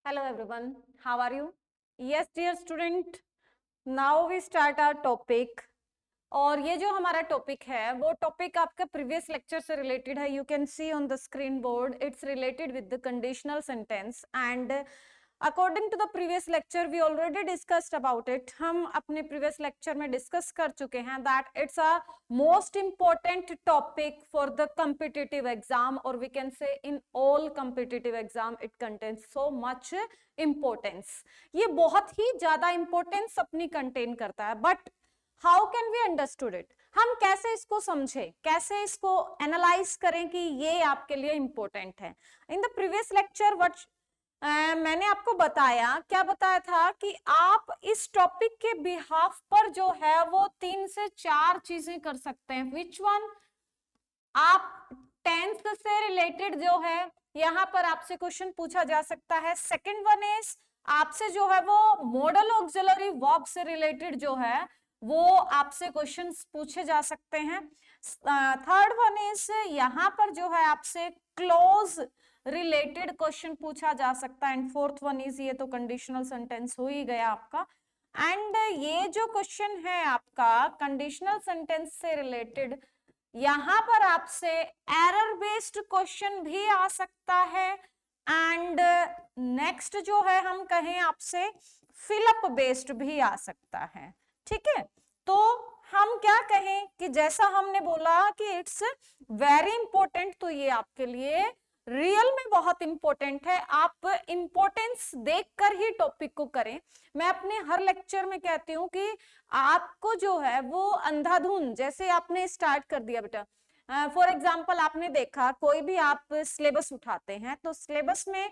Hello everyone, how are you? Yes dear student, now we start our topic. और ये जो हमारा topic है वो टॉपिक आपका प्रीवियस लेक्चर से रिलेटेड है. You can see on the screen board it's related with the conditional sentence and according to the previous lecture we already discussed about it. हम अपने प्रीवियस लेक्चर में discuss कर चुके हैं that it's a most important topic for the competitive exam और we can say in all competitive exam it contains so much importance. ये बहुत ही ज्यादा इंपॉर्टेंस अपनी कंटेन करता है. But how can we understood it? हम कैसे इसको समझे, कैसे इसको एनालाइज करें कि ये आपके लिए इंपॉर्टेंट है. In the previous lecture what मैंने आपको बताया, क्या बताया था कि आप इस टॉपिक के बिहाफ पर जो है वो 3 से 4 चीजें कर सकते हैं. Which one? आप टेंस से रिलेटेड जो है यहाँ पर आपसे क्वेश्चन पूछा जा सकता है. सेकंड वन इज आपसे जो है वो मॉडल ऑक्सिलरी वर्ब से रिलेटेड जो है वो आपसे क्वेश्चंस पूछे जा सकते हैं. थर्ड वन इज यहाँ पर जो है आपसे क्लोज रिलेटेड क्वेश्चन पूछा जा सकता है. एंड फोर्थ वन इज ये तो कंडीशनल सेंटेंस हो ही गया आपका. एंड ये जो क्वेश्चन है आपका कंडीशनल सेंटेंस से रिलेटेड, यहाँ पर आपसे एरर बेस्ड क्वेश्चन भी आ सकता है. एंड नेक्स्ट जो है हम कहें आपसे फिलअप बेस्ड भी आ सकता है. ठीक है, तो हम क्या कहें कि जैसा हमने बोला कि इट्स वेरी इंपॉर्टेंट, तो ये आपके लिए रियल में बहुत इंपॉर्टेंट है. आप इंपॉर्टेंस देखकर ही टॉपिक को करें. मैं अपने हर लेक्चर में कहती हूँ कि आपको जो है वो अंधाधुंध जैसे आपने स्टार्ट कर दिया बेटा. फॉर एग्जाम्पल आपने देखा कोई भी आप सिलेबस उठाते हैं तो सिलेबस में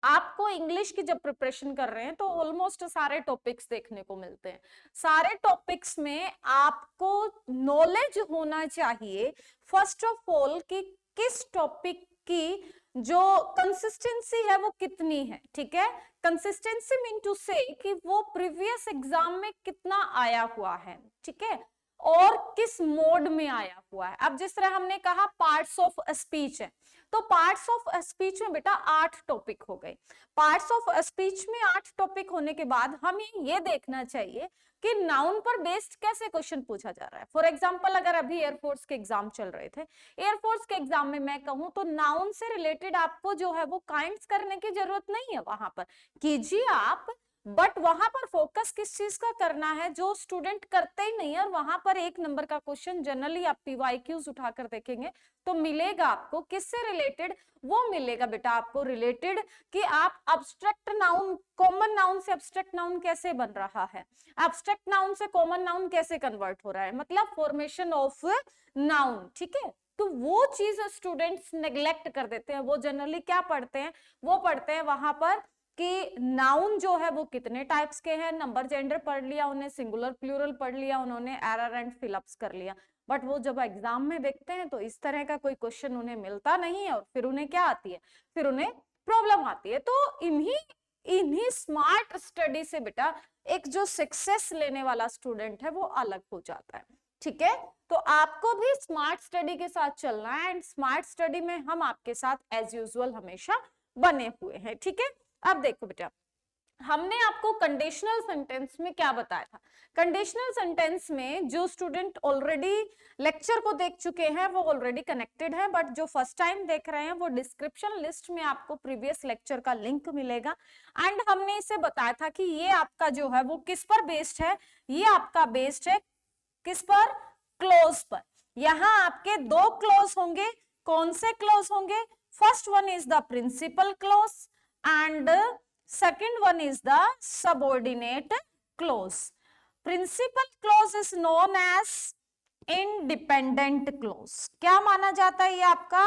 आपको इंग्लिश की जब प्रिपरेशन कर रहे हैं तो ऑलमोस्ट सारे टॉपिक्स देखने को मिलते हैं. सारे टॉपिक्स में आपको नॉलेज होना चाहिए फर्स्ट ऑफ ऑल कि किस टॉपिक की जो कंसिस्टेंसी है वो कितनी है. ठीक है, कंसिस्टेंसी मीन टू से कि वो प्रीवियस एग्जाम में कितना आया हुआ है. ठीक है, और किस मोड में आया हुआ है. अब जिस तरह हमने कहा पार्ट्स ऑफ स्पीच है, तो पार्ट्स ऑफ स्पीच में बेटा 8 टॉपिक हो गए. पार्ट्स ऑफ स्पीच में 8 टॉपिक होने के बाद हमें ये देखना चाहिए कि नाउन पर बेस्ड कैसे क्वेश्चन पूछा जा रहा है. फॉर एग्जांपल अगर अभी एयरफोर्स के एग्जाम चल रहे थे, एयरफोर्स के एग्जाम में मैं कहूं तो नाउन से रिलेटेड आपको जो है वो काइंड्स करने की जरूरत नहीं है. वहां पर कीजिए आप, बट वहां पर फोकस किस चीज का करना है जो स्टूडेंट करते ही नहीं है. और वहां पर 1 नंबर का क्वेश्चन जनरली आप पीवाईक्यूज उठाकर देखेंगे तो मिलेगा आपको किससे रिलेटेड. वो मिलेगा बेटा आपको रिलेटेड कि आप अब्स्ट्रैक्ट नाउन, कॉमन नाउन से अब्स्ट्रैक्ट नाउन कैसे बन रहा है, अब्स्ट्रैक्ट नाउन से कॉमन नाउन कैसे कन्वर्ट हो रहा है, मतलब फॉर्मेशन ऑफ नाउन. ठीक है, तो वो चीज स्टूडेंट्स नेग्लेक्ट कर देते हैं. वो जनरली क्या पढ़ते हैं, वो पढ़ते हैं वहां पर कि नाउन जो है वो कितने टाइप्स के हैं, नंबर जेंडर पढ़ लिया, उन्हें सिंगुलर प्लूरल पढ़ लिया, उन्होंने एरर एंड फिलअप्स कर लिया. बट वो जब एग्जाम में देखते हैं तो इस तरह का कोई क्वेश्चन उन्हें मिलता नहीं है और फिर उन्हें क्या आती है, फिर उन्हें प्रॉब्लम आती है. तो इन्हीं स्मार्ट स्टडी से बेटा एक जो सक्सेस लेने वाला स्टूडेंट है वो अलग हो जाता है. ठीक है, तो आपको भी स्मार्ट स्टडी के साथ चलना है एंड स्मार्ट स्टडी में हम आपके साथ एज यूजुअल हमेशा बने हुए हैं. ठीक है, अब देखो बेटा हमने आपको कंडीशनल सेंटेंस में क्या बताया था. कंडीशनल सेंटेंस में जो स्टूडेंट ऑलरेडी लेक्चर को देख चुके हैं वो ऑलरेडी कनेक्टेड है, बट जो फर्स्ट टाइम देख रहे हैं वो डिस्क्रिप्शन लिस्ट में आपको प्रीवियस लेक्चर का लिंक मिलेगा. एंड हमने इसे बताया था कि ये आपका जो है वो किस पर बेस्ड है, ये आपका बेस्ड है किस पर, क्लोज पर. यहाँ आपके 2 क्लोज होंगे. कौन से क्लोज होंगे? First one is the principal clause and second one is the subordinate clause. Principal clause is known as independent clause. क्या माना जाता है ये आपका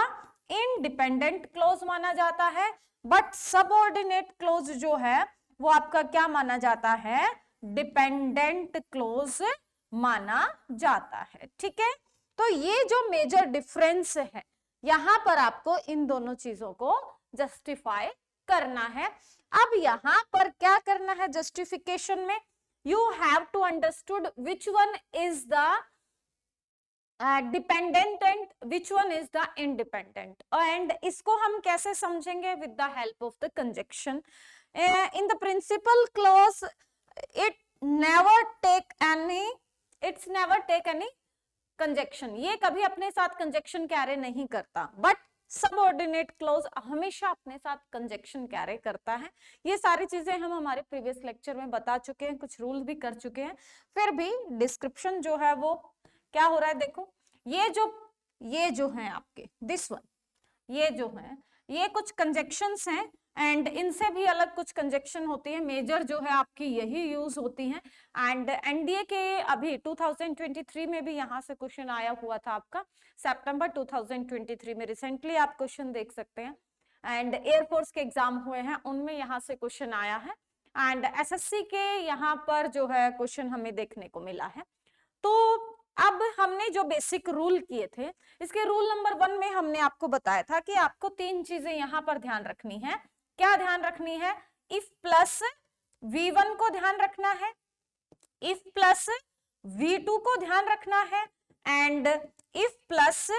independent clause माना जाता है. बट subordinate clause जो है वो आपका क्या माना जाता है, dependent clause माना जाता है. ठीक है, तो ये जो मेजर डिफरेंस है यहां पर आपको इन दोनों चीजों को जस्टिफाई करना है. अब यहां पर क्या करना है जस्टिफिकेशन में, you have to understood which one is the dependent and which one is the independent, and इसको हम कैसे समझेंगे? With the help of the conjunction in the principal clause. It never take any conjunction, ये कभी अपने साथ conjunction कैरे नहीं करता, बट सबऑर्डिनेट क्लॉज हमेशा अपने साथ कंजक्शन कैरे करता है. ये सारी चीजें हम हमारे प्रीवियस लेक्चर में बता चुके हैं, कुछ रूल भी कर चुके हैं, फिर भी डिस्क्रिप्शन जो है वो क्या हो रहा है. देखो ये जो है आपके दिस वन, ये जो है ये कुछ कंजक्शंस हैं, एंड इनसे भी अलग कुछ कंजक्शन होती है. मेजर जो है आपकी यही यूज होती हैं. एंड एनडीए के अभी 2023 में भी यहाँ से क्वेश्चन आया हुआ था आपका, सितंबर 2023 में रिसेंटली आप क्वेश्चन देख सकते हैं. एंड एयरफोर्स के एग्जाम हुए हैं, उनमें यहाँ से क्वेश्चन आया है. एंड एसएससी के यहाँ पर जो है क्वेश्चन हमें देखने को मिला है. तो अब हमने जो बेसिक रूल किए थे, इसके रूल नंबर 1 में हमने आपको बताया था कि आपको 3 चीजें यहाँ पर ध्यान रखनी है. क्या ध्यान रखनी है? इफ प्लस v1 को ध्यान रखना है, इफ प्लस v2 को ध्यान रखना है, and if plus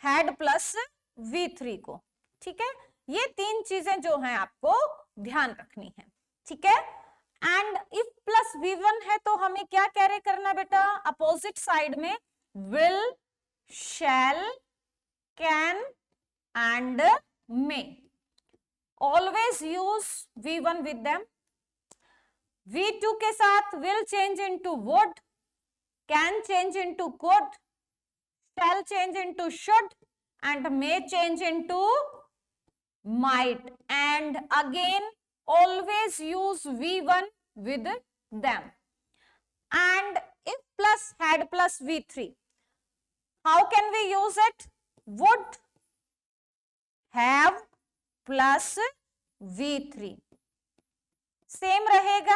had plus v3 को. ठीक है, ये 3 चीजें जो हैं आपको ध्यान रखनी है. ठीक है, एंड इफ प्लस v1 है तो हमें क्या कैरे करना बेटा? अपोजिट साइड में will, shall, can and may. Always use V1 with them. V2 के साथ will change into would, can change into could, shall change into should, and may change into might. And again, always use V1 with them. And if plus had plus V3, how can we use it? Would have plus v3 same रहेगा.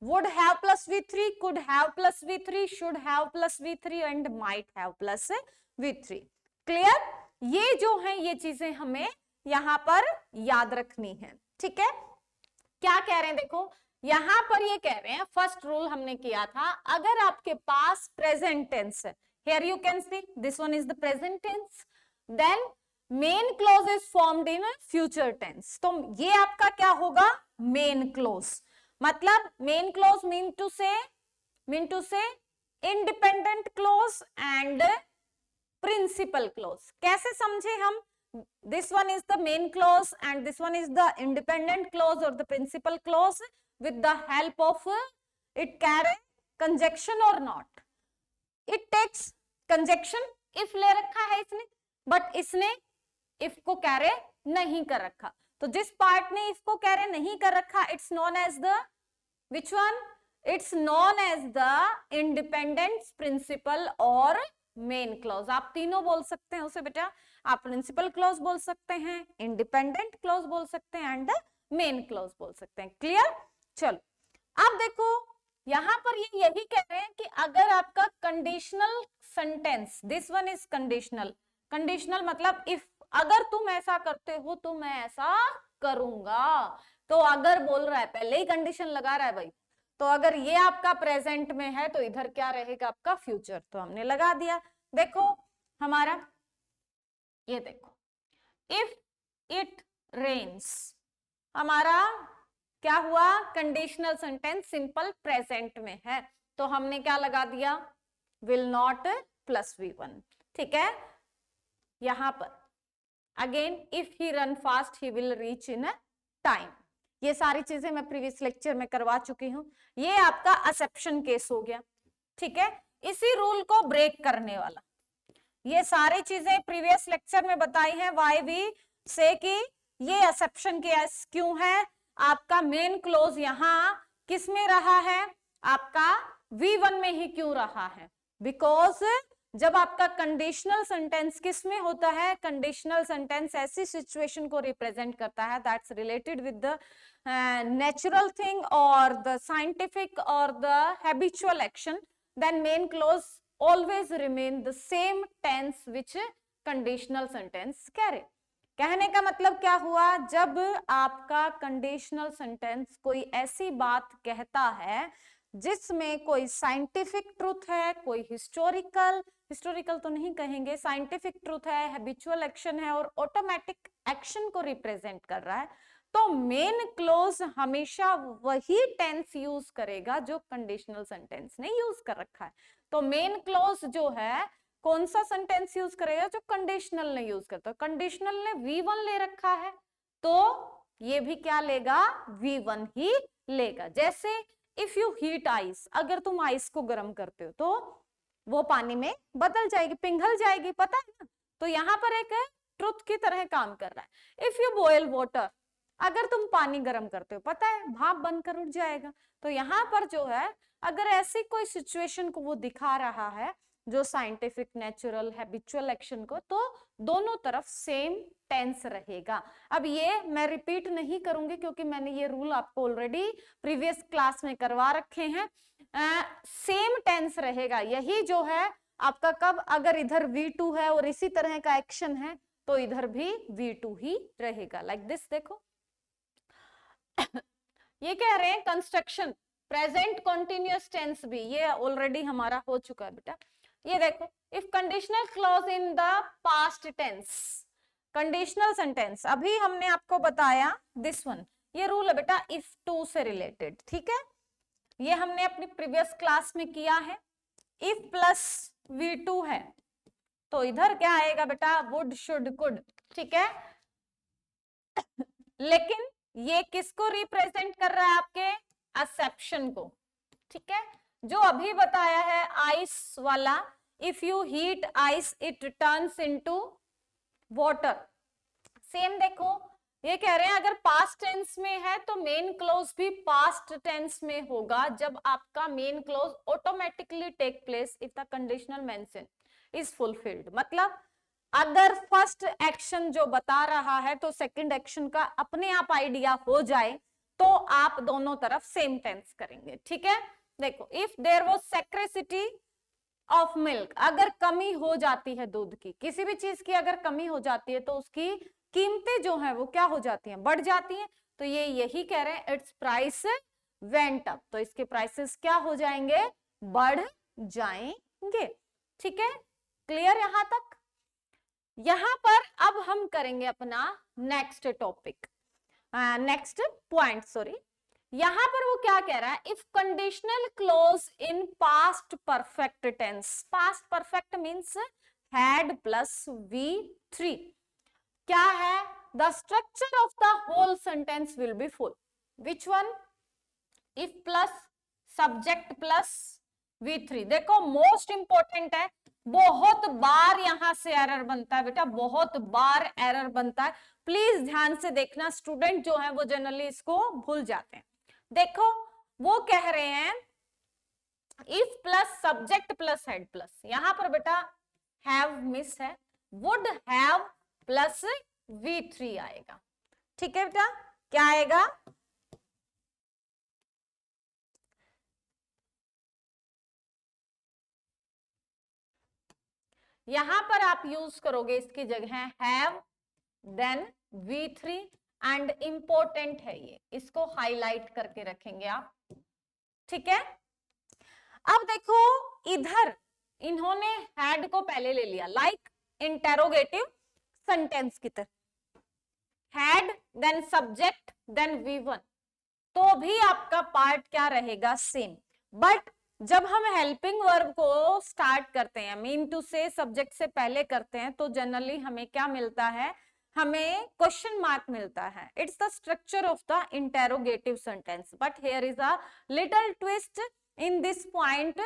Would have plus v3, could have plus v3, should have plus v3 and might have plus v3. Clear? ये जो है ये चीजें हमें यहां पर याद रखनी है. ठीक है, क्या कह रहे हैं? देखो यहां पर ये कह रहे हैं, फर्स्ट रूल हमने किया था, अगर आपके पास प्रेजेंट टेंस है, here you can see this one is the present tense, then main clause is formed in future tense. तो ये आपका क्या होगा? Main clause. मतलब main clause mean to say independent clause and principal clause. कैसे समझे हम? This one is the main clause and this one is the independent clause और the principal clause. With the help of it Kaire conjunction और not. It takes conjunction. If ले रखा है इसने, but इसने इफ को कैरे नहीं कर रखा. तो जिस पार्ट ने इफ को कैरे नहीं कर रखा, it's known as the which one? It's known as the independent, principal और मेन क्लॉज. आप तीनों बोल सकते हैं उसे बेटा. आप प्रिंसिपल क्लॉज बोल सकते हैं, इंडिपेंडेंट क्लॉज बोल सकते हैं एंड मेन क्लॉज बोल सकते हैं. क्लियर? चलो अब देखो यहां पर ये यही कह रहे हैं कि अगर आपका conditional sentence, this one is conditional. Conditional मतलब इफ, अगर तुम ऐसा करते हो तो मैं ऐसा करूंगा. तो अगर बोल रहा है, पहले ही कंडीशन लगा रहा है भाई, तो अगर ये आपका प्रेजेंट में है तो इधर क्या रहेगा? आपका फ्यूचर. तो हमने लगा दिया. देखो हमारा ये देखो, इफ इट रेन्स, हमारा क्या हुआ? कंडीशनल सेंटेंस सिंपल प्रेजेंट में है, तो हमने क्या लगा दिया? Will not plus v1. ठीक है, यहां पर again if he run fast he will reach in time. ये सारी चीजें मैं प्रीवियस लेक्चर में करवा चुकी हूं. ये आपका असेप्शन केस हो गया. ठीक है, इसी रूल को ब्रेक करने वाला. ये सारी चीजें प्रीवियस लेक्चर में बताई हैं. वाई वी से कि ये असेप्शन केस क्यों है. आपका मेन क्लोज यहां किस में रहा है? आपका V1 में ही क्यों रहा है? बिकॉज जब आपका कंडीशनल सेंटेंस किस में होता है? कंडीशनल सेंटेंस ऐसी सिचुएशन को रिप्रेजेंट करता है that's related with the natural thing और द साइंटिफिक और the habitual action. Then main clause always remain the same tense which conditional sentence carry. कहने का मतलब क्या हुआ? जब आपका कंडीशनल सेंटेंस कोई ऐसी बात कहता है जिसमें कोई साइंटिफिक ट्रूथ है, कोई हिस्टोरिकल तो नहीं कहेंगे, साइंटिफिक ट्रूथ है, हैबिचुअल एक्शन है और ऑटोमेटिक एक्शन को रिप्रेजेंट कर रहा है, तो मेन क्लोज हमेशा वही टेंस यूज करेगा जो कंडीशनल सेंटेंस ने यूज कर रखा है। तो मेन क्लोज जो है कौन सा सेंटेंस यूज करेगा, जो कंडीशनल ने यूज करता है। कंडीशनल ने V1 ले रखा है तो ये भी क्या लेगा, V1 ही लेगा। जैसे इफ यू हीट आइस, अगर तुम आइस को गर्म करते हो तो वो पानी में बदल जाएगी, पिघल जाएगी, पता है ना। तो यहाँ पर एक ट्रुथ की तरह काम कर रहा है। इफ यू बॉयल वाटर, अगर तुम पानी गर्म करते हो, पता है भाप बनकर उठ जाएगा। तो यहाँ पर जो है अगर ऐसी कोई सिचुएशन को वो दिखा रहा है जो साइंटिफिक, नेचुरल, हैबिचुअल एक्शन को, तो दोनों तरफ सेम टेंस रहेगा। अब ये मैं रिपीट नहीं करूंगी क्योंकि मैंने ये रूल आपको ऑलरेडी प्रीवियस क्लास में करवा रखे हैं। सेम टेंस रहेगा, यही जो है आपका कब, अगर इधर V2 है और इसी तरह का एक्शन है तो इधर भी V2 ही रहेगा। लाइक दिस देखो ये कह रहे हैं कंस्ट्रक्शन, प्रेजेंट कॉन्टिन्यूअस टेंस भी, ये ऑलरेडी हमारा हो चुका है बेटा। ये देखो, if conditional clause in the past tense, conditional sentence, अभी हमने आपको बताया दिस वन, ये रूल है बेटा इफ टू से रिलेटेड, ठीक है, ये हमने अपनी प्रीवियस क्लास में किया है। इफ प्लस V2 है तो इधर क्या आएगा बेटा, वुड, शुड, कुड, ठीक है। लेकिन ये किसको रिप्रेजेंट कर रहा है, आपके एक्सेप्शन को, ठीक है, जो अभी बताया है आइस वाला, if you heat ice it turns into water. Same देखो, ये कह रहे हैं अगर पास्ट टेंस में है तो मेन क्लोज भी पास्ट टेंस में होगा जब आपका main clause automatically take place if the conditional mention is fulfilled. मतलब अगर फर्स्ट एक्शन जो बता रहा है तो सेकंड एक्शन का अपने आप आइडिया हो जाए तो आप दोनों तरफ सेम टेंस करेंगे, ठीक है। देखो, if there was scarcity of milk, अगर कमी हो जाती है दूध की, किसी भी चीज की अगर कमी हो जाती है तो उसकी कीमतें जो है वो क्या हो जाती हैं, बढ़ जाती हैं। तो ये यही कह रहे हैं इट्स प्राइस वेंट अप, तो इसके प्राइसेस क्या हो जाएंगे, बढ़ जाएंगे, ठीक है। क्लियर यहां तक। यहां पर अब हम करेंगे अपना next topic, next point, sorry. यहां पर वो क्या कह रहा है, if conditional clause in past perfect tense, past perfect means had plus V3, क्या है, the structure of the whole sentence will be full. Which one, if plus subject plus V3। देखो मोस्ट इंपॉर्टेंट है, बहुत बार यहां से error बनता है बेटा, बहुत बार एरर बनता है, प्लीज ध्यान से देखना। स्टूडेंट जो है वो जनरली इसको भूल जाते हैं। देखो वो कह रहे हैं if plus subject plus head plus, यहां पर बेटा हैव मिस है, वुड हैव प्लस V3 आएगा, ठीक है बेटा। क्या आएगा, यहां पर आप यूज करोगे इसकी जगह have then V3 and important है ये, इसको हाईलाइट करके रखेंगे आप, ठीक है। अब देखो इधर इन्होंने हैड को पहले ले लिया, लाइक इंटेरोगेटिव सेंटेंस की तरह, had then subject then V1, तो भी आपका पार्ट क्या रहेगा, सेम। बट जब हम हेल्पिंग वर्ब को स्टार्ट करते हैं, मीन टू से सब्जेक्ट से पहले करते हैं, तो जनरली हमें क्या मिलता है, हमें क्वेश्चन मार्क मिलता है। It's the structure of the interrogative sentence, but here is a little twist in this point.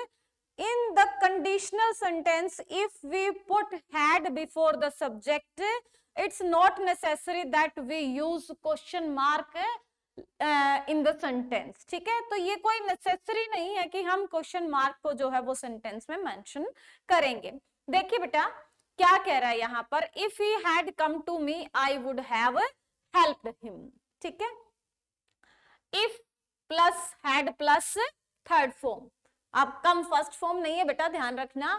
In the conditional sentence, if we put had before the subject, it's not necessary that we use question mark in the sentence, ठीक है। तो ये कोई necessary नहीं है कि हम question mark को जो है वो सेंटेंस में मेंशन करेंगे। देखिए बेटा क्या कह रहा है यहाँ पर, if he had come to me I would have helped him, ठीक है। If plus had plus third form, अब कम फर्स्ट फॉर्म नहीं है बेटा, ध्यान रखना।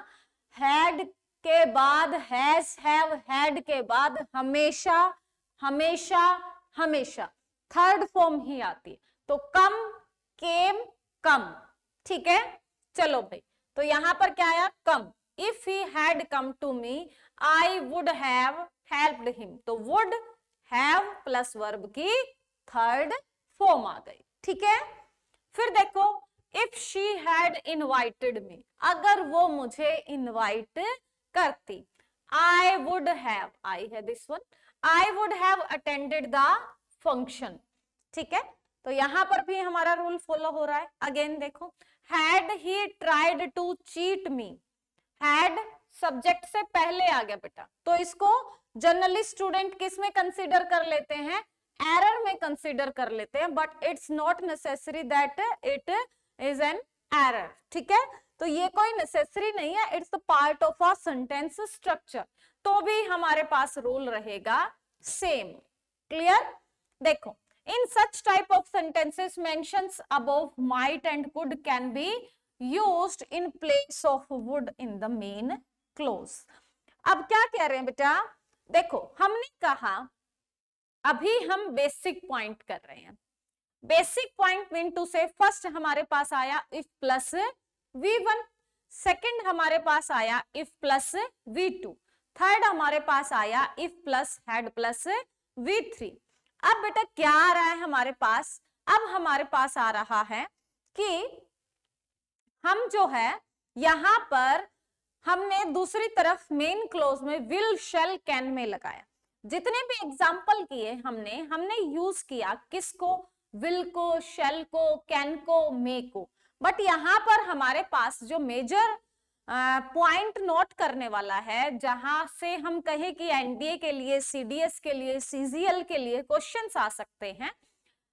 हैड के बाद हैज, हैव, हैड के बाद हमेशा हमेशा हमेशा थर्ड फॉर्म ही आती है। तो कम, केम, कम, ठीक है, चलो भाई, तो यहां पर क्या आया, come, if he had come to me I would have helped him, तो वुड हैव प्लस वर्ब की थर्ड फॉर्म आ गई, ठीक है। फिर देखो, if she had invited me, अगर वो मुझे इनवाइट करती, आई वुड हैव, आई है this one, I would have attended the function, ठीक है। तो यहां पर भी हमारा रूल फॉलो हो रहा है। अगेन देखो, had he tried to cheat me, had subject से पहले आ गया बेटा, तो इसको जनरली स्टूडेंट किस में कंसीडर कर लेते हैं, एरर में कंसीडर कर लेते हैं, but it's not necessary that it is an error, ठीक है। तो ये कोई नेसेसरी नहीं है, it's the part of a sentence structure, तो भी हमारे पास रूल रहेगा सेम, क्लियर। देखो, in such type of sentences mentions above might and could can be used in place of would in the main clause। अब क्या कह रहे हैं बेटा, देखो हमने कहा अभी हम बेसिक पॉइंट कर रहे हैं, बेसिक पॉइंट मीन टू से फर्स्ट हमारे पास आया इफ प्लस V1, सेकंड हमारे पास आया इफ प्लस V2, थर्ड हमारे पास आया if plus had plus V3। अब बेटा क्या आ रहा है हमारे पास, अब हमारे पास आ रहा है कि हम जो है यहां पर हमने दूसरी तरफ मेन क्लोज में विल शैल कैन में लगाया, जितने भी एग्जाम्पल किए हमने यूज किया किसको, विल को, शैल को, कैन को, मे को, बट यहां पर हमारे पास जो मेजर पॉइंट नोट करने वाला है, जहां से हम कहें कि एनडीए के लिए, सीडीएस के लिए, सीजीएल के लिए क्वेश्चंस आ सकते हैं,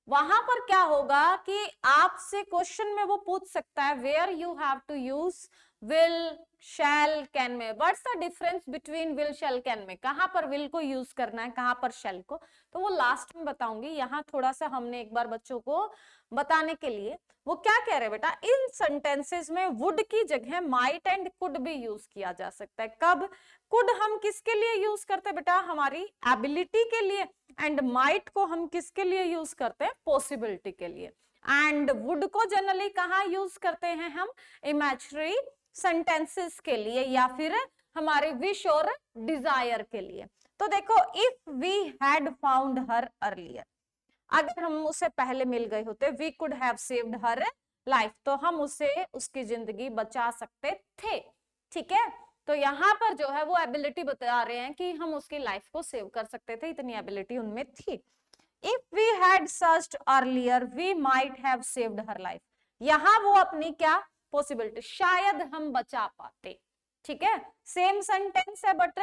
वहां पर क्या होगा कि आपसे क्वेश्चन में वो पूछ सकता है where you have to use will shall can may, what's the difference between will shall can may, कहां पर विल को यूज करना है, कहां पर शैल को, तो वो लास्ट में बताऊंगी। यहाँ थोड़ा सा हमने एक बार बच्चों को बताने के लिए, वो क्या कह रहे हैं बेटा, इन सेंटेंसेस में वुड की जगह माइट एंड कुड भी यूज किया जा सकता है। कब, कुड हम किसके लिए यूज करते हैं बेटा, हमारी एबिलिटी के लिए, एंड माइट को हम किसके लिए यूज करते हैं, पॉसिबिलिटी के लिए, एंड वुड को जनरली कहाँ यूज करते हैं हम, इमेजिनरी सेंटेंसेस के लिए या फिर हमारे विश और डिजायर के लिए। तो देखो, if we had found her earlier, अगर हम उसे पहले मिल गए होते, we could have saved her life, तो हम उसे उसकी जिंदगी बचा सकते थे, ठीक है। तो यहाँ पर जो है वो एबिलिटी बता रहे हैं कि हम उसकी लाइफ को सेव कर सकते थे, इतनी एबिलिटी उनमें थी। If we had searched earlier we might have saved her life, यहाँ वो अपनी क्या पॉसिबिलिटी, शायद हम बचा पाते, ठीक है। सेम सेंटेंस है बट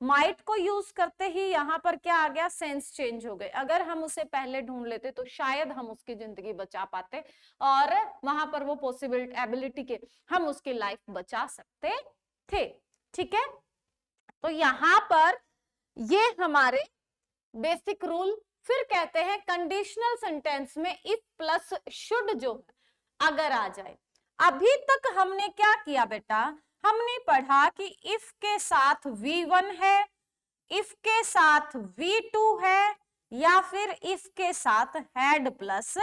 माइट को यूज करते ही यहाँ पर क्या आ गया, सेंस चेंज हो गए, अगर हम उसे पहले ढूंढ लेते तो शायद हम उसकी जिंदगी बचा पाते, और वहां पर वो पॉसिबिलिटी एबिलिटी के हम उसकी लाइफ बचा सकते थे, ठीक है। तो यहाँ पर ये हमारे बेसिक रूल। फिर कहते हैं कंडीशनल सेंटेंस में इफ प्लस शुड जो अगर आ जाए, अभी तक हमने क्या किया बेटा, हमने पढ़ा कि इफ के साथ V1 है, इफ के साथ V2 है, या फिर इफ के साथ हैड प्लस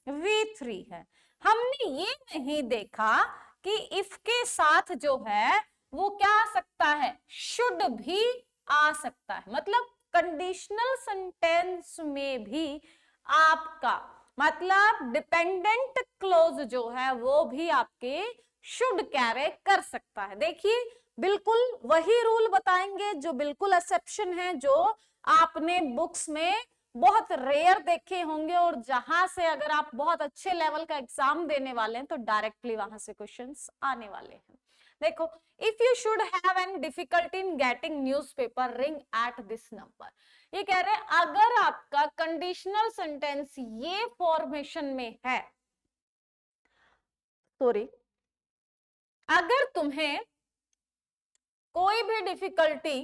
V3 है। हमने ये नहीं देखा कि इफ के साथ जो है वो क्या आ सकता है, शुड भी आ सकता है, मतलब कंडीशनल सेंटेंस में भी आपका मतलब डिपेंडेंट क्लोज जो है वो भी आपके शुड कैरे कर सकता है। देखिए, बिल्कुल वही रूल बताएंगे जो बिल्कुल एक्सेप्शन है, जो आपने बुक्स में बहुत रेयर देखे होंगे, और जहां से अगर आप बहुत अच्छे लेवल का एग्जाम देने वाले हैं तो डायरेक्टली वहां से क्वेश्चंस आने वाले हैं। देखो, if you should have an difficulty in getting newspaper ring at this number, ये कह रहे हैं अगर आपका कंडीशनल सेंटेंस ये फॉर्मेशन में है, सॉरी, अगर तुम्हें कोई भी डिफिकल्टी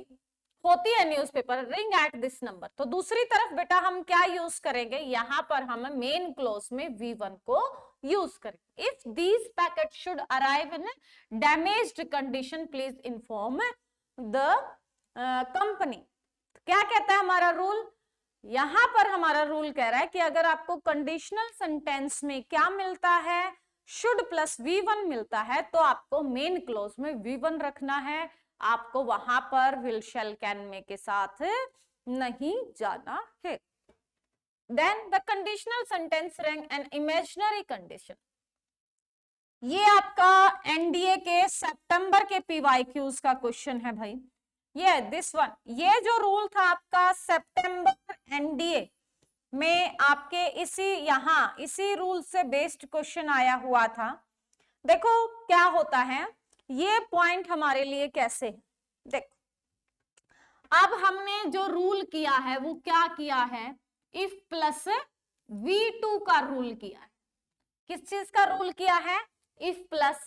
होती है newspaper ring at this number, तो दूसरी तरफ बेटा हम क्या यूज करेंगे, यहां पर हम मेन क्लोज में V1 को यूज करेंगे। If these packet should arrive in damaged condition please inform the company. क्या कहता है हमारा रूल, यहां पर हमारा रूल कह रहा है कि अगर आपको कंडीशनल सेंटेंस में क्या मिलता है, शुड प्लस V1 मिलता है तो आपको मेन क्लोज में V1 रखना है, आपको वहां पर विल शैल कैन में के साथ नहीं जाना है। Then the conditional sentence rank an imaginary condition. ये आपका एनडीए के सितंबर के पीवाईक्यूज का क्वेश्चन है भाई, ये दिस वन। ये जो रूल था आपका सितंबर एनडीए में आपके इसी रूल से बेस्ड क्वेश्चन आया हुआ था। देखो क्या होता है, ये पॉइंट हमारे लिए कैसे, देखो अब हमने जो रूल किया है वो क्या किया है, इफ प्लस V2 का रूल किया है। किस चीज का रूल किया है, इफ प्लस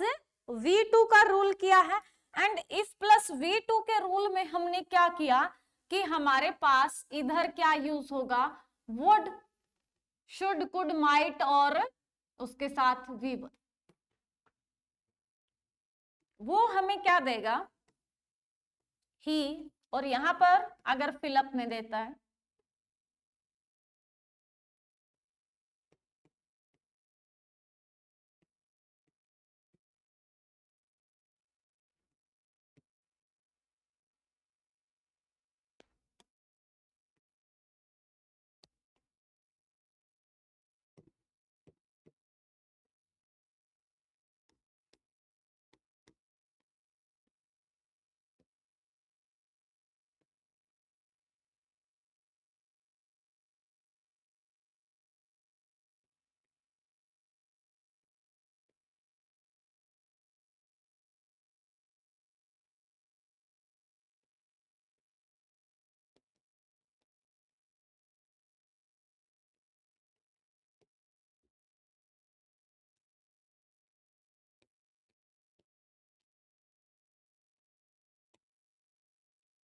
V2 का रूल किया है। एंड इफ प्लस V2 के रूल में हमने क्या किया कि हमारे पास इधर क्या यूज होगा, वुड, शुड, कुड, माइट और उसके साथ V1। वो हमें क्या देगा, ही, और यहां पर अगर फिलअप में देता है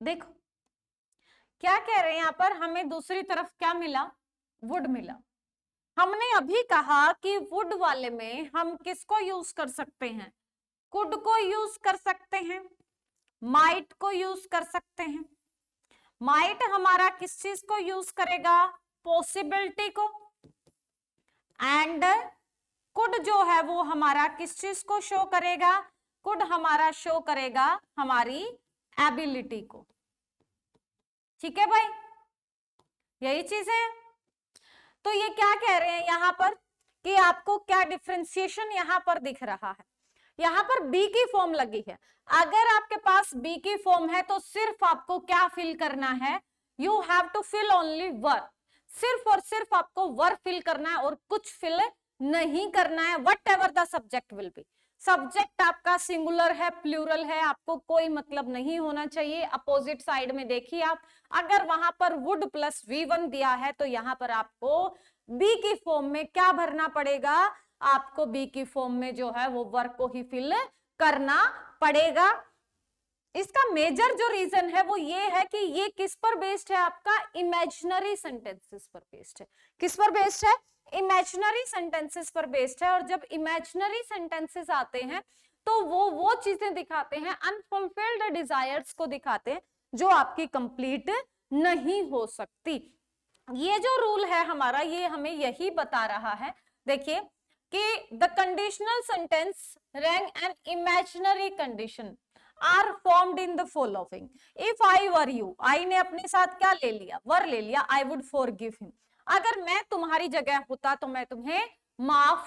देखो क्या कह रहे हैं यहाँ पर, हमें दूसरी तरफ क्या मिला, वुड मिला। हमने अभी कहा कि वुड वाले में हम किसको यूज कर सकते हैं, कुड को यूज कर सकते हैं, माइट को यूज कर सकते हैं। माइट हमारा किस चीज को यूज करेगा, पॉसिबिलिटी को। एंड कुड जो है वो हमारा किस चीज को शो करेगा, कुड हमारा शो करेगा हमारी एबिलिटी को। ठीक है भाई, यही चीज है। तो ये क्या कह रहे हैं यहाँ पर कि आपको क्या डिफरेंशिएशन यहाँ पर दिख रहा है, यहाँ पर बी की फॉर्म लगी है। अगर आपके पास बी की फॉर्म है तो सिर्फ आपको क्या फिल करना है, you have to fill only were. सिर्फ और सिर्फ आपको वर फिल करना है और कुछ फिल नहीं करना है, what ever the subject will be. Subject आपका सिंगुलर है, प्लूरल है, आपको कोई मतलब नहीं होना चाहिए। अपोजिट साइड में देखिए आप, अगर वहां पर वुड प्लस V1 दिया है तो यहाँ पर आपको बी की फॉर्म में क्या भरना पड़ेगा, आपको बी की फॉर्म में जो है वो वर्क को ही फिल करना पड़ेगा। इसका मेजर जो रीजन है वो ये है कि ये किस पर बेस्ड है, आपका इमेजिनरी सेंटेंसेस पर बेस्ड है। किस पर बेस्ड है, इमेजिनरी सेंटेंसेस पर बेस्ड है। और जब इमेजिनरी सेंटेंसेस आते हैं तो वो चीजें दिखाते हैं, अनफुलफिल्ड डिजायर्स को दिखाते हैं जो आपकी कंप्लीट नहीं हो सकती। ये जो रूल है हमारा, ये हमें यही बता रहा है, देखिए कि the conditional sentence rank an imaginary condition are formed in the following. If I were you, I ने अपने साथ क्या ले लिया, वर ले लिया, आई वुड फॉरगिव हिम। अगर मैं तुम्हारी जगह होता तो मैं तुम्हें माफ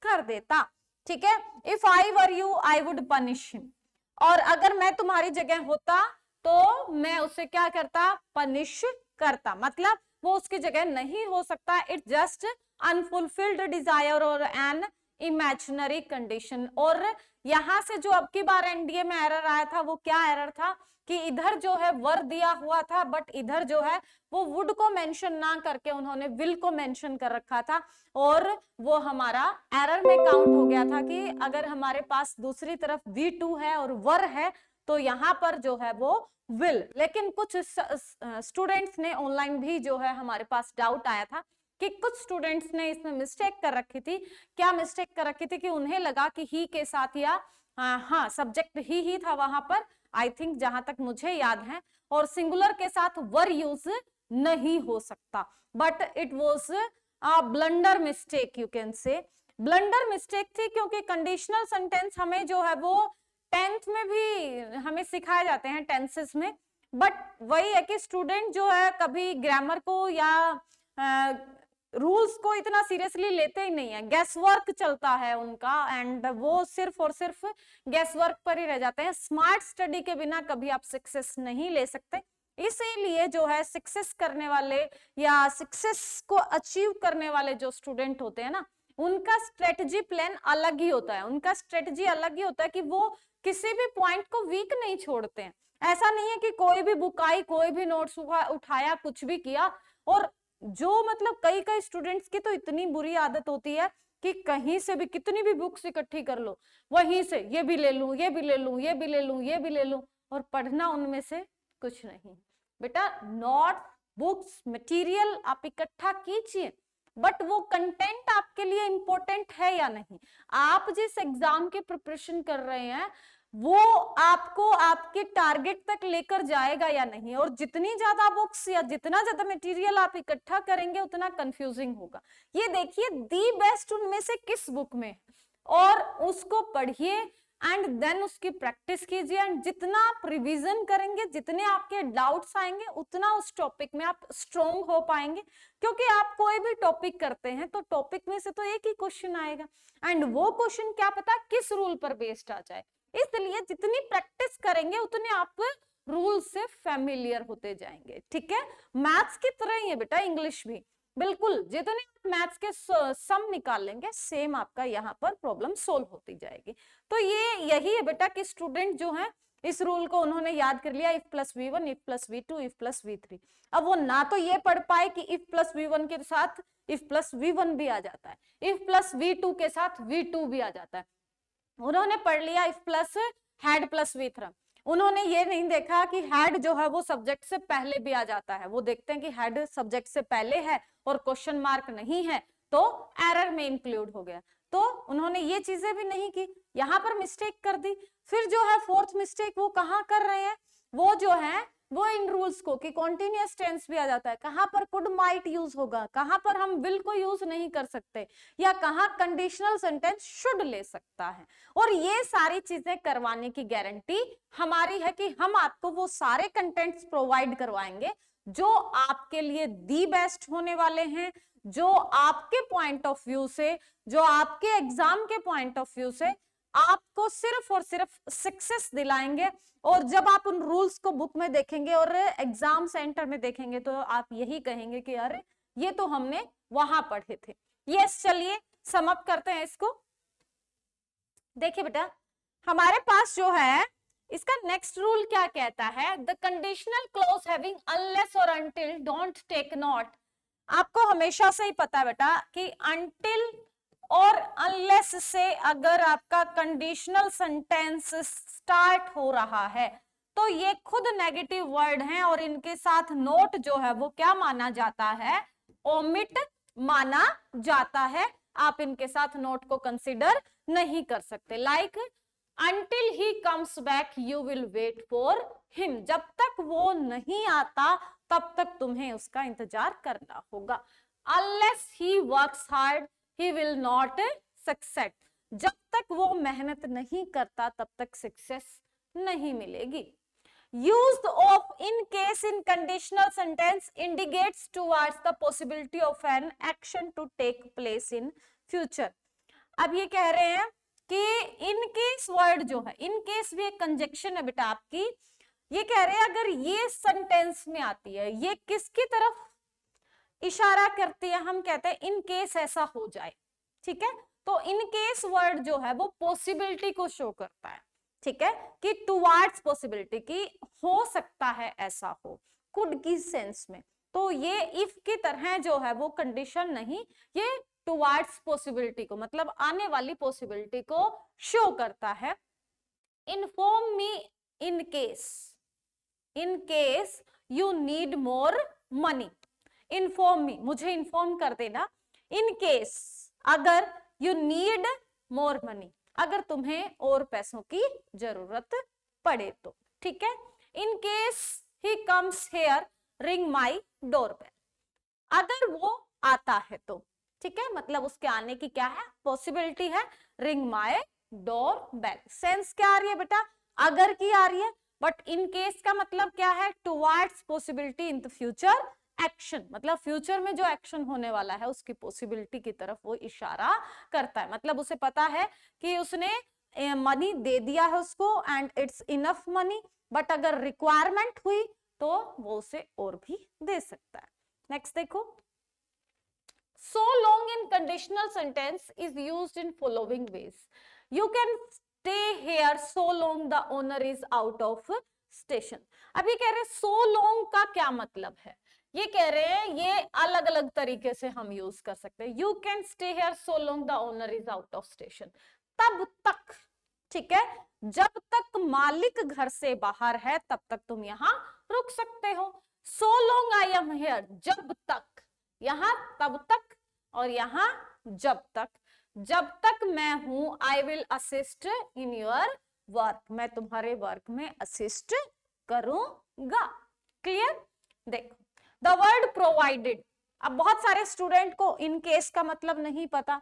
कर देता। ठीक है, if I were you I would punish him. और अगर मैं तुम्हारी जगह होता तो मैं उसे क्या करता, पनिश करता। मतलब वो उसकी जगह नहीं हो सकता, इट जस्ट अनफुलफिल्ड डिजायर और एन इमेजिनरी कंडीशन। और यहां से जो अब की बार एनडीए में एरर आया था वो क्या एरर था कि इधर जो है वर दिया हुआ था, बट इधर जो है वो वुड को मेंशन ना करके उन्होंने विल को मेंशन कर रखा था, और वो हमारा एरर में काउंट हो गया था कि अगर हमारे पास दूसरी तरफ V2 है और वर है तो यहाँ पर जो है वो विल। लेकिन कुछ स्टूडेंट्स ने ऑनलाइन भी जो है हमारे पास डाउट आया था कि कुछ स्टूडेंट्स ने इसमें मिस्टेक कर रखी थी। क्या मिस्टेक कर रखी थी कि उन्हें लगा कि ही के साथ या हाँ सब्जेक्ट ही था वहां पर, आई थिंक जहां तक मुझे याद है, और सिंगुलर के साथ वर यूज नहीं हो सकता। But it was blunder mistake you can say. Blunder mistake थी, क्योंकि कंडीशनल सेंटेंस हमें जो है वो 10th में भी हमें सिखाए जाते हैं टेंसेस में, बट वही है कि स्टूडेंट जो है कभी ग्रामर को या रूल्स को इतना सीरियसली लेते ही नहीं है, गैस वर्क चलता है उनका, एंड वो सिर्फ और सिर्फ गैस वर्क पर ही रह जाते हैं। स्मार्ट स्टडी के बिना कभी आप सक्सेस नहीं ले सकते, इसीलिए जो है सक्सेस करने वाले या सक्सेस को अचीव करने वाले जो स्टूडेंट होते हैं ना, उनका स्ट्रेटजी प्लान अलग ही होता है, उनका स्ट्रेटजी अलग ही होता है कि वो किसी भी पॉइंट को वीक नहीं छोड़ते हैं। ऐसा नहीं है कि कोई भी बुक आई, कोई भी नोट्स उठाया, कुछ भी किया, और जो मतलब कई कई स्टूडेंट्स की तो इतनी बुरी आदत होती है कि कहीं से भी कितनी भी बुक्स इकट्ठी कर लो, वहीं से ये भी ले लूं, ये भी ले लूं, ये भी ले लूं, ये भी ले लूं, और पढ़ना उनमें से कुछ नहीं। बेटा नोट बुक्स मटेरियल आप इकट्ठा कीजिए, बट वो कंटेंट आपके लिए इंपॉर्टेंट है या नहीं, आप जिस एग्जाम के प्रिपरेशन कर रहे हैं वो आपको आपके टारगेट तक लेकर जाएगा या नहीं। और जितनी ज्यादा बुक्स या जितना ज्यादा मटेरियल आप इकट्ठा करेंगे उतना कंफ्यूजिंग होगा। ये देखिए दी बेस्ट उनमें से किस बुक में, और उसको पढ़िए एंड देन उसकी प्रैक्टिस कीजिए, एंड जितना आप रिवीजन करेंगे, जितने आपके डाउट्स आएंगे, उतना उस टॉपिक में आप स्ट्रोंग हो पाएंगे। क्योंकि आप कोई भी टॉपिक करते हैं तो टॉपिक में से तो एक ही क्वेश्चन आएगा, एंड वो क्वेश्चन क्या पता किस रूल पर बेस्ड आ जाए। इसलिए जितनी प्रैक्टिस करेंगे उतने आप रूल से फैमिलियर होते जाएंगे। ठीक है, मैथ्स की तरह ही है बेटा इंग्लिश भी, बिल्कुल जितने आप मैथ्स के सम निकाल लेंगे सेम आपका यहाँ पर प्रॉब्लम सोल्व होती जाएगी। तो ये यही है बेटा कि स्टूडेंट जो है इस रूल को उन्होंने याद कर लिया, if plus v1, if plus v2, if plus v3। अब वो ना तो ये पढ़ पाए कि इफ प्लस v1 के साथ इफ प्लस v1 भी आ जाता है, इफ प्लस v2 के साथ v2 भी आ जाता है। उन्होंने पढ़ लिया if plus had plus v3, उन्होंने ये नहीं देखा कि हैड जो है वो सब्जेक्ट से पहले भी आ जाता है। वो देखते हैं कि हैड सब्जेक्ट से पहले है और क्वेश्चन मार्क नहीं है तो एरर में इंक्लूड हो गया, तो उन्होंने ये चीजें भी नहीं की, यहाँ पर मिस्टेक कर दी। फिर जो है फोर्थ मिस्टेक वो कहाँ कर रहे हैं, वो जो है वो इन रूल्स को कि कॉन्टिन्यूअस टेंस भी आ जाता है, कहाँ पर कुड माइट यूज होगा, कहाँ पर हम विल को यूज नहीं कर सकते, या कहाँ कंडीशनल सेंटेंस शुड ले सकता है। और ये सारी चीजें करवाने की गारंटी हमारी है कि हम आपको वो सारे कंटेंट्स प्रोवाइड करवाएंगे जो आपके लिए दी बेस्ट होने वाले हैं, जो आपके पॉइंट ऑफ व्यू से, जो आपके एग्जाम के पॉइंट ऑफ व्यू से आपको सिर्फ और सिर्फ सक्सेस दिलाएंगे। और जब आप उन रूल्स को बुक में देखेंगे और एग्जाम सेंटर में देखेंगे तो आप यही कहेंगे कि अरे ये तो हमने वहां पढ़े थे। यस, चलिए सम अप करते हैं इसको। देखिए बेटा हमारे पास जो है इसका नेक्स्ट रूल क्या कहता है, the conditional close having unless और अनटिल डोंट टेक नोट। आपको हमेशा से ही पता है बेटा कि अनटिल और अनलेस से अगर आपका कंडीशनल सेंटेंस स्टार्ट हो रहा है तो ये खुद नेगेटिव वर्ड हैं, और इनके साथ नोट जो है वो क्या माना जाता है, ओमिट माना जाता है। आप इनके साथ नोट को कंसीडर नहीं कर सकते। Like until he comes back you will wait for him, जब तक वो नहीं आता तब तक तुम्हें उसका इंतजार करना होगा। unless he works hard he will not succeed, जब तक वो मेहनत नहीं करता तब तक सक्सेस नहीं मिलेगी। Use of in case in conditional sentence indicates towards the possibility of an action to take place in future। अब ये कह रहे हैं कि इन केस वर्ड जो है, इन केस भी एक कंजक्शन है बेटा आपकी, ये कह रहे हैं अगर ये सेंटेंस में आती है ये किसकी तरफ इशारा करती है, हम कहते हैं इन केस ऐसा हो जाए। ठीक है, तो इन केस वर्ड जो है वो पॉसिबिलिटी को शो करता है। ठीक है, कि टुवार्ड्स पॉसिबिलिटी की हो सकता है ऐसा हो, कुड की सेंस में। तो ये इफ की तरह जो है वो कंडीशन नहीं, ये टुवार्ड्स पॉसिबिलिटी को मतलब आने वाली पॉसिबिलिटी को शो करता है। Inform me in case you need more money. Inform me, मुझे इन्फॉर्म कर देना, इन केस अगर यू नीड मोर मनी, अगर तुम्हें और पैसों की जरूरत पड़े तो। ठीक है, in case he comes here ring my doorbell, अगर वो आता है तो। ठीक है, मतलब उसके आने की क्या है पॉसिबिलिटी है, ring my doorbell. Sense क्या आ रही है बेटा, अगर की आ रही है, बट इन केस का मतलब क्या है, towards possibility in the future action, मतलब फ्यूचर में जो एक्शन होने वाला है उसकी पॉसिबिलिटी की तरफ वो इशारा करता है। मतलब उसे पता है कि उसने मनी दे दिया है उसको and it's enough money, but अगर रिक्वायरमेंट हुई तो वो उसे और भी दे सकता है। नेक्स्ट देखो, so long in conditional sentence is used in following ways. You can stay here so long the owner is out of station. अब ये कह रहे हैं so long का क्या मतलब है, ये कह रहे हैं ये अलग अलग तरीके से हम यूज कर सकते हैं। You can stay here so long the owner is out of station. तब तक, ठीक है, जब तक मालिक घर से बाहर है तब तक तुम यहाँ रुक सकते हो। So long I am here, जब तक, यहाँ तब तक और यहाँ जब तक, जब तक मैं हूं I will assist in your work, मैं तुम्हारे वर्क में असिस्ट करूंगा। क्लियर, देखो द वर्ड प्रोवाइडेड, अब बहुत सारे स्टूडेंट को इन केस का मतलब नहीं पता,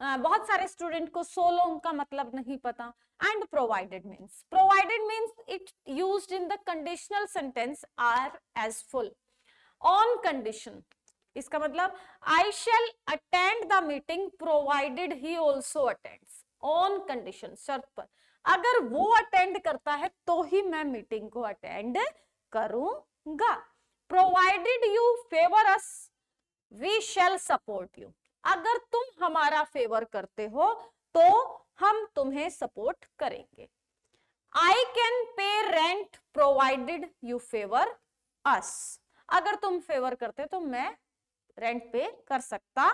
बहुत सारे स्टूडेंट को सो लॉन्ग का मतलब नहीं पता। And provided means it used in the conditional sentence are as full on condition, इसका मतलब I shall attend the meeting provided he also attends, on condition, शर्त पर, अगर वो अटेंड करता है तो ही मैं मीटिंग को अटेंड करूंगा। Provided you favour us we shall support you, अगर तुम हमारा फेवर करते हो तो हम तुम्हें सपोर्ट करेंगे। I can pay rent provided you favour us, अगर तुम फेवर करते तो मैं रेंट पे कर सकता,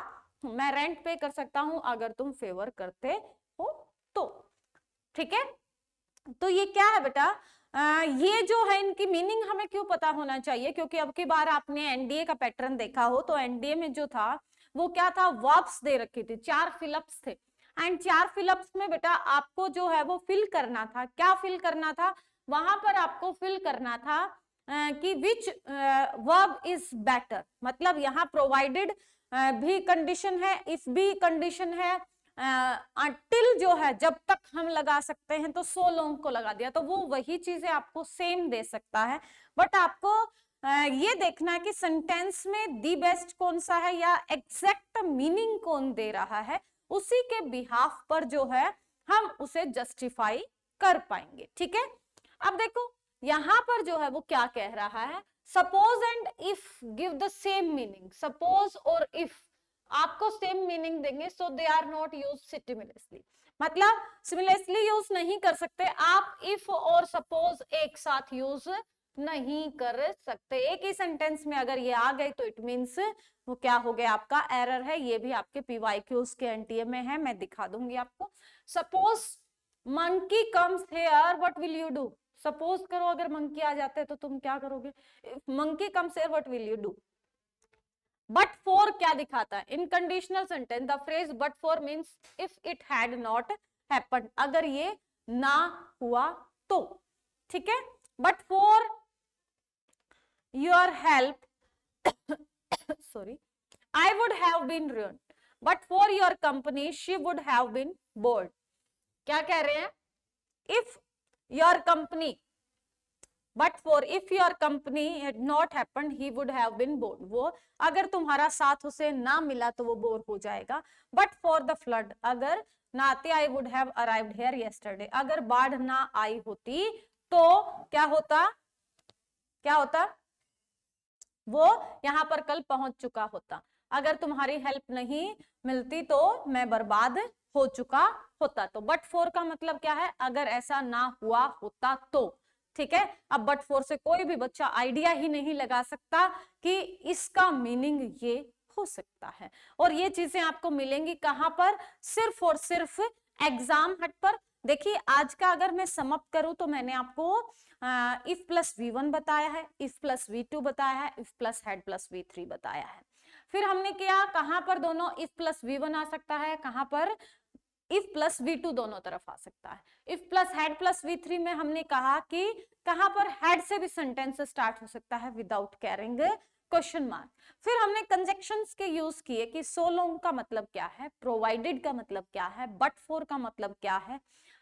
मैं रेंट पे कर सकता हूं अगर तुम फेवर करते हो तो। ठीक है, तो ये क्या है बेटा, ये जो है इनकी मीनिंग हमें क्यों पता होना चाहिए, क्योंकि अब की बार आपने एनडीए का पैटर्न देखा हो तो एनडीए में जो था वो क्या था, वर्ब्स दे रखी थी, 4 फिलअप्स थे एंड 4 फिलअप्स में बेटा आपको जो है वो फिल करना था, क्या फिल करना था, वहां पर आपको फिल करना था कि विच वर्ब इज बेटर, मतलब यहाँ प्रोवाइडेड भी कंडीशन है, इफ भी कंडीशन है, टिल जो है जब तक हम लगा सकते हैं तो सो लॉन्ग को लगा दिया, तो वो वही चीजें आपको सेम दे सकता है, बट आपको ये देखना है कि सेंटेंस में दी बेस्ट कौन सा है या एग्जैक्ट मीनिंग कौन दे रहा है, उसी के बिहाफ पर जो है हम उसे जस्टिफाई कर पाएंगे। ठीक है, अब देखो यहां पर जो है वो क्या कह रहा है, suppose and if give the same meaning, suppose और इफ आपको सेम मीनिंग देंगे, so they are not use similarly, मतलब सिमिलरली यूज नहीं कर सकते आप, इफ और सपोज एक साथ यूज नहीं कर सकते। एक ही सेंटेंस में अगर ये आ गई तो इट मीन्स वो क्या हो गया, आपका एरर है। ये भी आपके पीवाईक्यूज के एनटीए में है, मैं दिखा दूंगी आपको। Suppose monkey comes here what will you do, suppose करो अगर मंकी आ जाते हैं तो तुम क्या करोगे, monkey comes here what will you do. But for क्या दिखाता है, in conditional sentence the phrase but for means if it had not happened, अगर ये ना हुआ तो। ठीक है, but for your help sorry I would have been ruined, but for your company she would have been bored। क्या कह रहे हैं, if your company, but for if your company had not happened he would have been bored, वो अगर तुम्हारा साथ उसे ना मिला तो वो बोर हो जाएगा। but for the flood, अगर ना आते I would have arrived here yesterday, अगर बाढ़ ना आई होती तो क्या होता, क्या होता, वो यहाँ पर कल पहुंच चुका होता, अगर तुम्हारी हेल्प नहीं मिलती तो मैं बर्बाद हो चुका होता। तो बट फोर का मतलब क्या है, अगर ऐसा ना हुआ होता तो। ठीक है, अब बट फोर से कोई भी बच्चा आइडिया ही नहीं लगा सकता कि इसका मीनिंग ये हो सकता है, और ये चीजें आपको मिलेंगी कहां पर, सिर्फ और सिर्फ एग्जाम हट पर। देखिए आज का अगर मैं समअप करूं तो मैंने आपको इफ प्लस V1 बताया है, इफ प्लस V2 बताया है, if plus head plus V3 बताया है। फिर हमने किया कहां पर दोनों इफ प्लस V1 आ सकता है, कहां पर इफ प्लस V2 दोनों तरफ आ सकता है। If plus head plus V3 में हमने कहा कि कहां पर हेड से भी सेंटेंस स्टार्ट हो सकता है विदाउट कैरिंग क्वेश्चन मार्क। फिर हमने कंजक्शंस के यूज किए कि सो लॉन्ग का मतलब क्या है, प्रोवाइडेड का मतलब क्या है, बट फॉर का मतलब क्या है,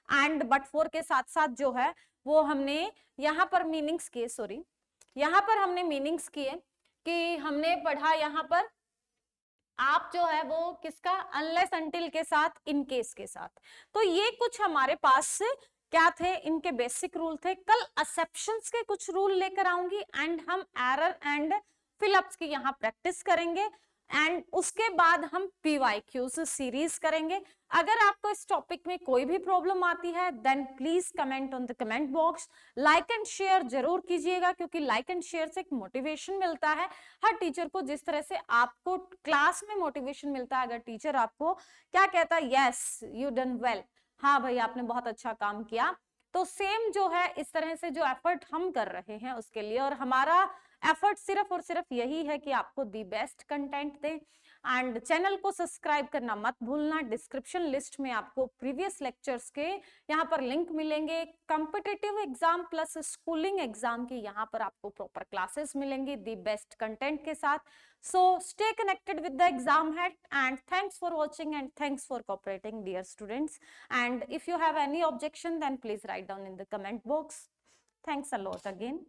एंड बट फॉर के साथ साथ जो है वो हमने यहाँ पर मीनिंग्स किए, सॉरी यहाँ पर हमने मीनिंग्स किए कि हमने पढ़ा यहाँ पर आप जो है वो किसका, अनलेस अंटिल के साथ, इन केस के साथ। तो ये कुछ हमारे पास क्या थे, इनके बेसिक रूल थे। कल एक्सेप्शंस के कुछ रूल लेकर आऊंगी एंड हम एरर एंड फिलअप्स की यहाँ प्रैक्टिस करेंगे एंड उसके बाद हम PYQs सीरीज करेंगे। अगर आपको इस टॉपिक में कोई भी प्रॉब्लम आती है then please comment on the comment box. Like and share जरूर कीजिएगा क्योंकि लाइक एंड शेयर से एक मोटिवेशन मिलता है हर टीचर को। जिस तरह से आपको क्लास में मोटिवेशन मिलता है, अगर टीचर आपको क्या कहता है, यस यू डन वेल, हाँ भाई आपने बहुत अच्छा काम किया, तो सेम जो है इस तरह से जो एफर्ट हम कर रहे हैं उसके लिए, और हमारा एफर्ट सिर्फ और सिर्फ यही है कि आपको दी बेस्ट कंटेंट दें। एंड चैनल को सब्सक्राइब करना मत भूलना। डिस्क्रिप्शन लिस्ट में आपको प्रीवियस लेक्चर्स के यहाँ पर लिंक मिलेंगे। Competitive exam plus schooling exam की यहाँ पर आपको प्रॉपर क्लासेस मिलेंगी दी बेस्ट कंटेंट के साथ। So stay connected with the exam hat and thanks for watching and thanks for cooperating, dear students. And if you have any objection then please write down in the comment box. Thanks a lot again.